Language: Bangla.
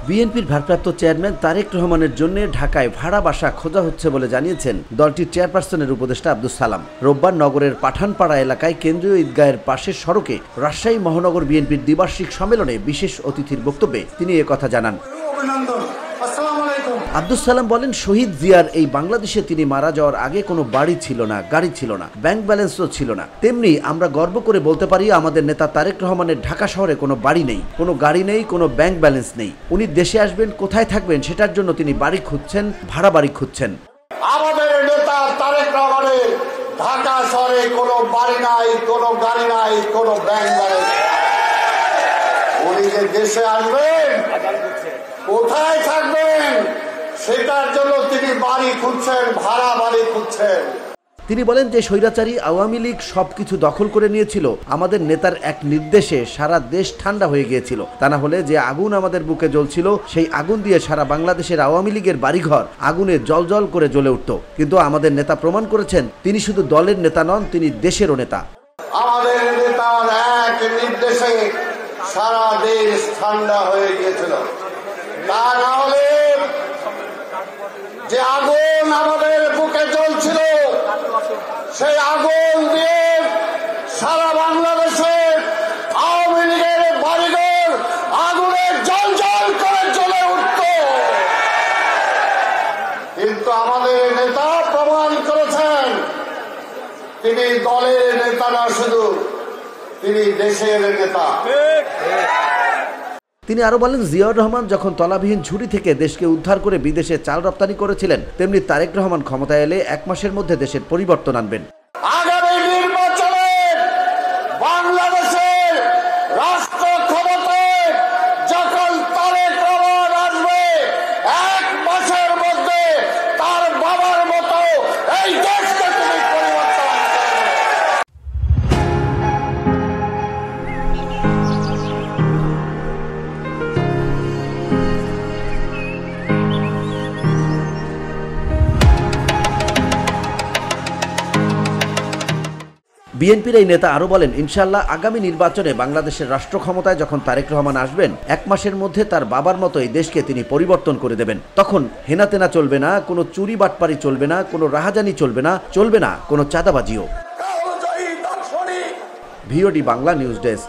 বিএনপির ভারপ্রাপ্ত চেয়ারম্যান তারেক রহমানের জন্য ঢাকায় ভাড়া বাসা খোঁজা হচ্ছে বলে জানিয়েছেন দলটির চেয়ারপারসনের উপদেষ্টা আব্দুস সালাম। রোববার নগরের পাঠানপাড়া এলাকায় কেন্দ্রীয় ঈদগাহের পাশের সড়কে রাজশাহী মহানগর বিএনপির দ্বিবার্ষিক সম্মেলনে বিশেষ অতিথির বক্তব্যে তিনি একথা জানান। আব্দুস সালাম বলেন, শহীদ জিয়ার এই বাংলাদেশে তিনি মারা যাওয়ার আগে কোনো বাড়ি ছিল না, গাড়ি ছিল না, ব্যাংক ব্যালেন্সও ছিল না। তেমনি আমরা গর্ব করে বলতে পারি আমাদের নেতা তারেক রহমানের ঢাকা শহরে কোনো বাড়ি নেই, কোনো গাড়ি নেই, কোনো ব্যাংক ব্যালেন্স নেই। উনি দেশে আসবেন, কোথায় থাকবেন সেটার জন্য তিনি বাড়ি খুঁজছেন, ভাড়া বাড়ি খুঁজছেন। আমাদের নেতা তারেক রহমানের ঢাকা শহরে কোনো বাড়ি নাই, কোনো গাড়ি নাই, কোনো ব্যাংক ব্যালেন্স। উনি যে দেশে আসবেন, কোথায় থাকবেন সেটার জন্য তিনি বাড়ি খুঁজছেন, ভাড়া বাড়ি খুঁজছেন। তিনি বলেন যে স্বৈরাচারী আওয়ামী লীগ সবকিছু দখল করে নিয়েছিল, আমাদের নেতার এক নির্দেশে সারা দেশ ঠান্ডা হয়ে গিয়েছিল। তা না হলে যে আগুন আমাদের বুকে জ্বলছিল, সেই আগুন দিয়ে সারা বাংলাদেশের আওয়ামী লীগের বাড়িঘর আগুনে জ্বলজ্বল করে জ্বলে উঠত। কিন্তু আমাদের নেতা প্রমাণ করেছেন তিনি শুধু দলের নেতা নন, তিনি দেশেরও নেতা। আমাদের নেতার এক নির্দেশে সারা দেশ ঠান্ডা হয়ে গিয়েছিল। তা না হলে যে আগুন আমাদের বুকে জ্বলছিল, সেই আগুন দিয়ে সারা বাংলাদেশের আওয়ামী লীগের বাড়িঘর আগুনে জ্বলজ্বল করে জ্বলে উঠত। কিন্তু আমাদের নেতা প্রমাণ করেছেন তিনি দলের নেতা না, শুধু তিনি দেশের নেতা। তিনি আরো বলেন, জিয়াউর রহমান যখন তলাবিহীন ঝুড়ি থেকে দেশকে উদ্ধার করে বিদেশে চাল রপ্তানি করেছিলেন, তেমনি তারেক রহমান ক্ষমতায় এলে 1 মাসের মধ্যে দেশের পরিবর্তন আনবেন। আগামী নির্বাচনে বাংলাদেশের রাষ্ট্র ক্ষমতায় যখন তারেক রহমান আসবে, 1 মাসের মধ্যে তার বাবার মতো এই দেশকে তিনি পরিবর্তন বিএনপির এই নেতা আরো বলেন, ইনশাআল্লাহ আগামী নির্বাচনে বাংলাদেশের রাষ্ট্র ক্ষমতায় যখন তারেক রহমান আসবেন, 1 মাসের মধ্যে তার বাবার মতো এই দেশকে তিনি পরিবর্তন করে দেবেন। তখন হেনাতেনা চলবে না, কোনো চুরি বাটপারি চলবে না, কোনো রাহাজানি চলবে না, চলবে না কোনো চাঁদাবাজিও। VOD Bangla news desk.